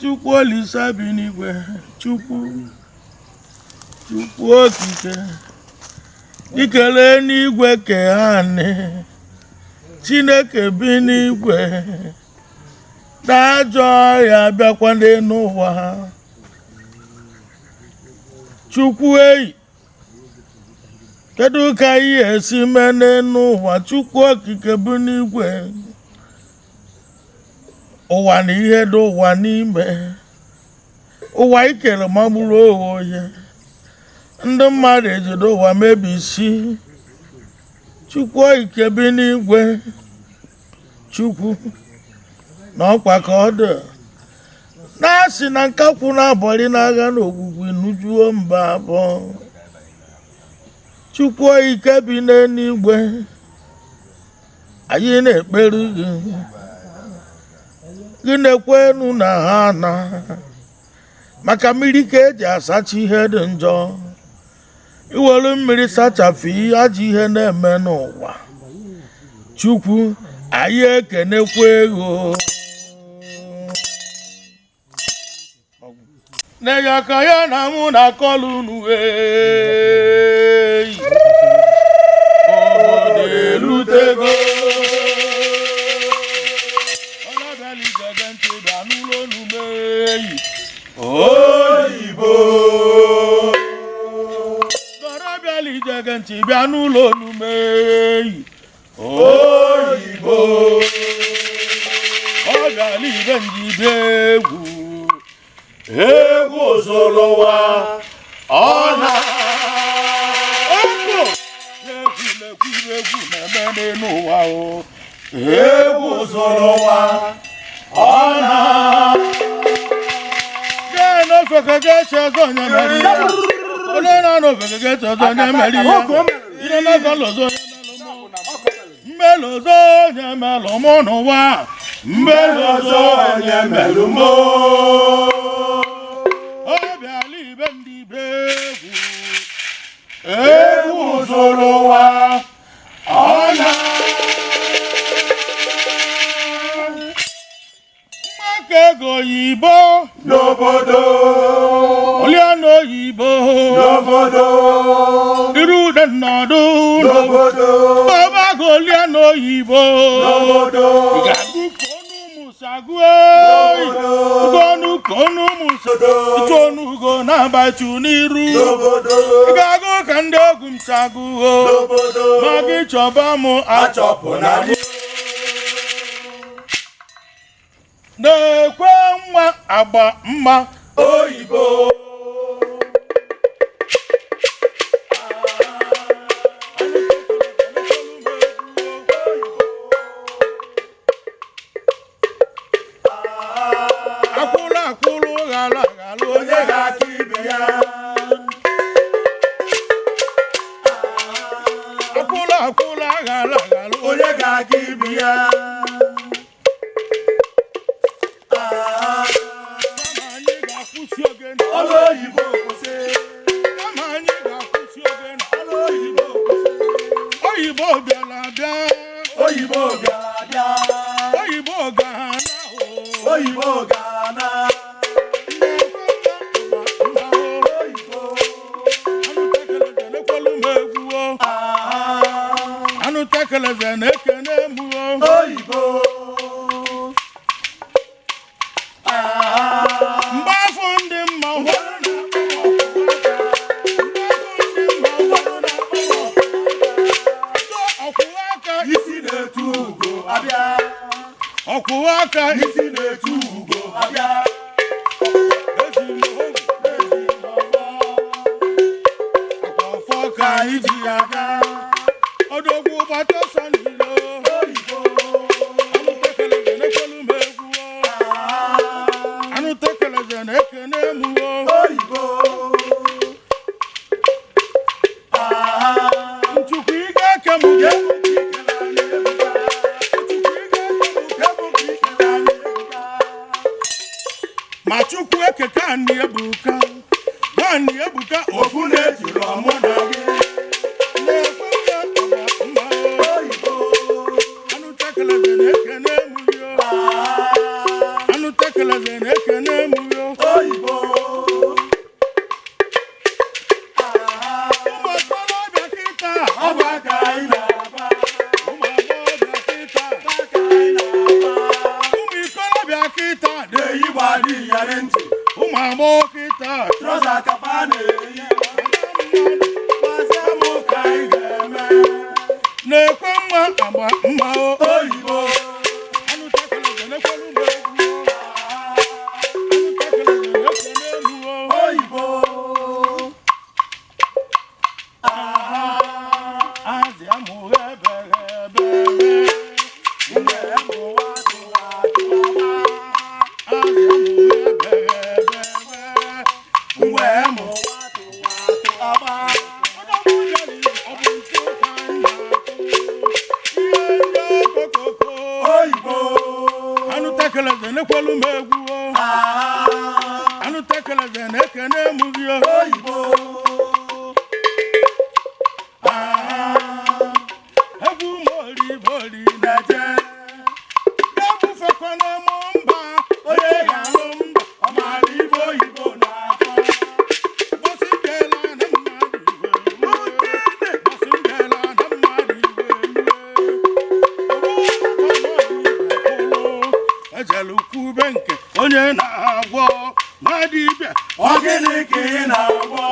Chukwu Olisa bi n'igwe, Chukwu okike, ikele n'igwe keane, Chineke bi n'igwe, n'ajọ ya bịakwa n'ụwa. Chukwu eyi, kedu ka ihe esi mee n'ụwa? Chukwu okike bi n'igwe, ụwa na ihe dị ụwa n'ime, ụwa ikere magburu onwe ya, ndị mmadụ ejido ụwa mebisi. Chukwu okike bi n'igwe, Chukwu na ọkwa ka ọ dị, na-asị na nkakwu na-abọrị n'agha n'ogwugwu nujuo mba abụọ. Chukwu okike bi n'eluigwe, anyị na-ekpere gị, gị na-ekwenu na ha na maka mmiri ka eji asacha ihe dị njọ, iwere mmiri sachafụ ajọ ihe na-eme n'ụwa. Chukwu anyị ekenekwa ego n'eya ka ya na mụ na akọlụ unu obodo elutego oyibo dọrọbịala ijege ntị bịa n'ụlọ onumeyi oyibo ọ bịala ibe njide egwu ozolowa ọ na egwu na-eme n'ụwa o egwu ozolowa ọ na mbelozo onye melụ mụ n'ụwa mbelozo onye melụ mụ ọ bịala ibe ndị be egwu zoro ụwa ọ na maka ego oyibo n'obodo oliano oyibo n'obodo irude nnọdụ n'obodo baba goliano oyibo n'obodo ga-agụ konu musagu konu musodo tonu go na batu n'iru n'obodo ga-agụ ka ndị egwu msagu n'obodo ma gị chọba mụ achọpụ na na-ekwe nwa agba mma oyibo akwụrụ ghala onye ga-aka ibe ya akwụrụ ghala onye ga-aka ibe ya oyibo bịara bịa oyibo ga-abịa oyibo ga-ana oyibo ga-ana anụ tekeleze na-ekene mụọ oyibo mgbe afọ ndị mma ọkwụwa aka isi na-etu ugo abịa ọfọ ka iji ya ga ọdọgwu ụbọchị ọsọ niile oyibo anụ tekeleze na-ekene mụọ oyibo nchukwu ike eke mụ ma Chukwu ekeke anyị ebuka nwaanyị ebuka ofu na-ejiri ọmụ na gị na-ekwe ya mma oyibo anụ tekeleze na-ekene mụ anụ tekeleze na-ekene mụ Abokita. Trosa kapane. Masamo kaigeme. Nekwama aba mma Oyibo. anu takele nekwelu meguo anu takele nekene muo Oyibo. azi amuhe bebe Nge mo watu watu ama. azi amuhe bebe Nge mo watu watu ama. odamujali obuntu kanda iye kokoko Oyibo. anu takele nekwelu meguo anu takele nekene muo Oyibo. Ebu mori naje Ebu fekwana mumba Oye ya lumba. Omali ibo ibo na-akọ. Bosingela na mmadu iwe Bosingela na mmadu iwe Ejelu kube nke onye na-agwọ madibia Ọ gịnị ka ị na-agwọ?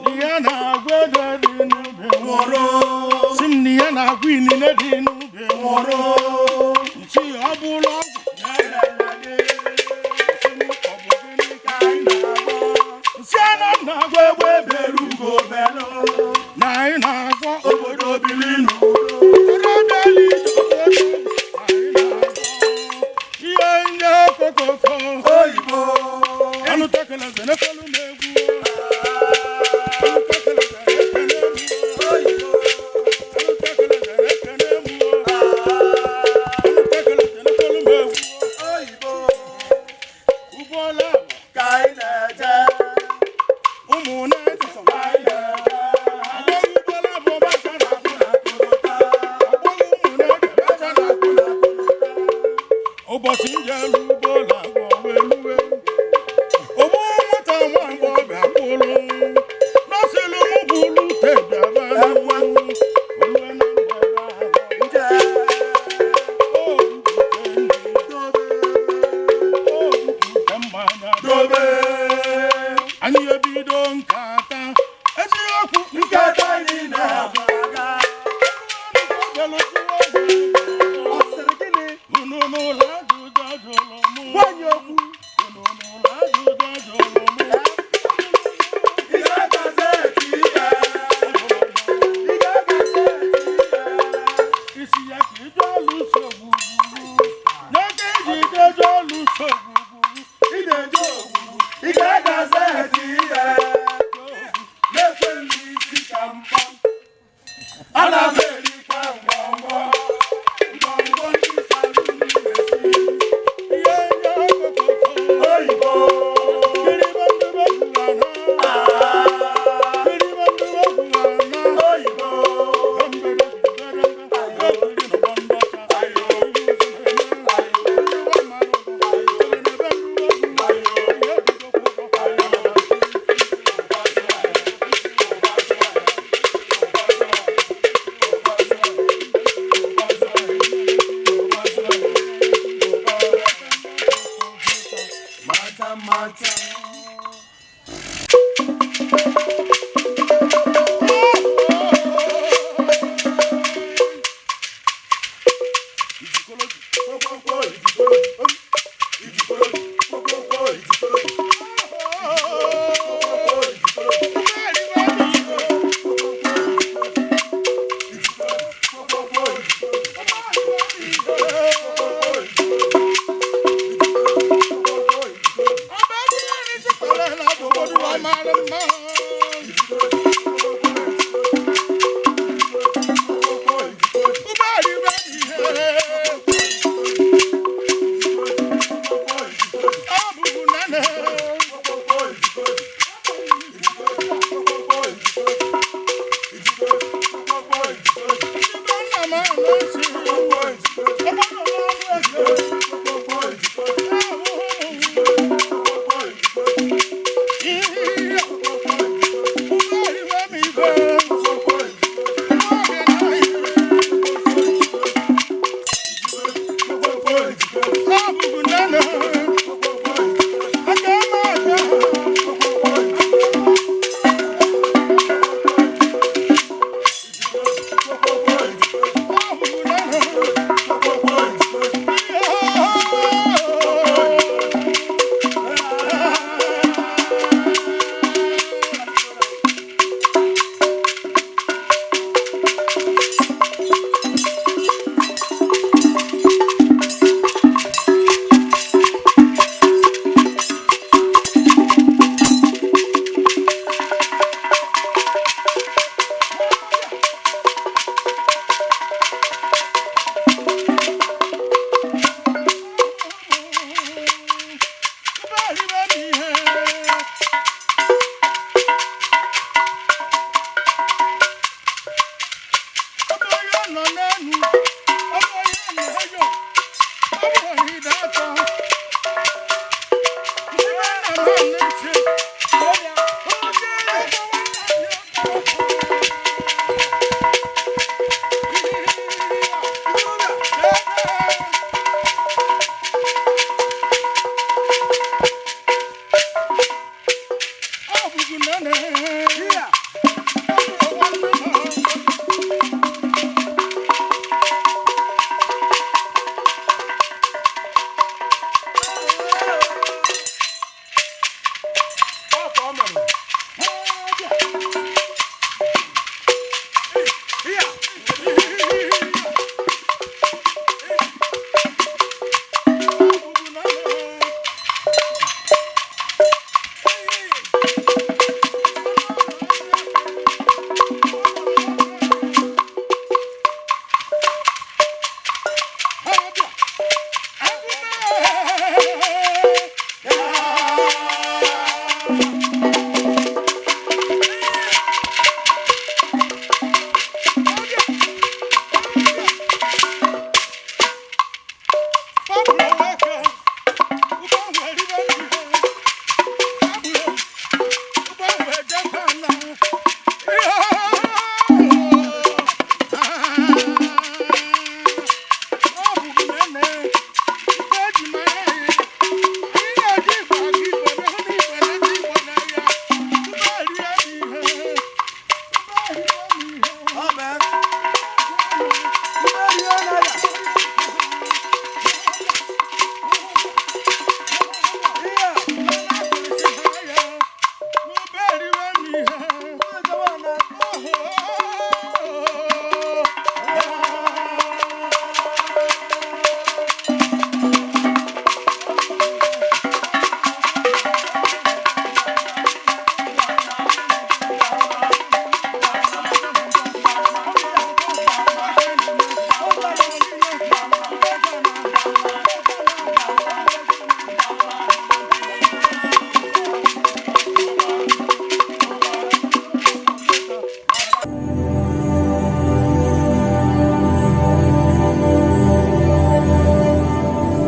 Niya na-agwọ dị n'ube Nwụrụ. Simni ya na-agwọ inine dị n'ube Nwụrụ. Nchi ọ bụla ọgwụ Elele. Sim ọ bụ gịnị ka anyị na-agwọ. Nsi ana m na-agwọ egbe Belu ugo belu. na anyị na-agwọ Obodo bili n'udo. Orodali obodo anyị na-agwọ ihe nye kokoko Oyibo. Anụ takele zenefelu m egwu Anụ takele zenefelu m Oyibo. Anụ takele zenefelu m Anụ takele zenefelu m egwu Oyibo. Ụgbọala Ka anyị na-eje. ụmụ na-eje Ka anyị na-eje. Agbọghọ ụgbọala bụ ọbacha na-akwụ Akụnụta. Agbọghọ ụmụ na-eje ọbacha na-akwụ Akụnụta. Ụbọchị njelu ụgbọala bụ oweluwe Ogbu nwata nwa agbọghọbịa kwụrụ Nọsịlụ m bụrụ tebịaba olue na mgbede ahụ Nje. O bupute nri Dobe. O bupute mmanya Dobe. Anyị ebido nkata eziokwu Nkata anyị na-agba aga. Ọ sịrị gịnị? Unu n'ụlọ ajụjụ jụrụ mụ Nwanyị okwu. Unu n'ụlọ ajụjụ jụrụ mụ Ị ga-agazi eti ihe. Ị ga-agazi eti ihe. Isi ya ka ije ọlụso gbugburu N'oge iji jeje ọlụso gbugburu Ị na-eje ogwugwu. Ị ga-agazi eti ihe. Na-ekwe m n'isi ka mkpọ. Ana m erikwa ngwọngwọ. Ngwọngwọ ndị salụ na-esi. Ihe nye okokoko Oyibo. Kiribe ndebe gwuru ana Kiribe ndebe gwuru ana Oyibo. Mata mata. Kokoko ijikolo. Ijikolo. Kokoko ijikolo. Kokoko ijikolo. bugu nana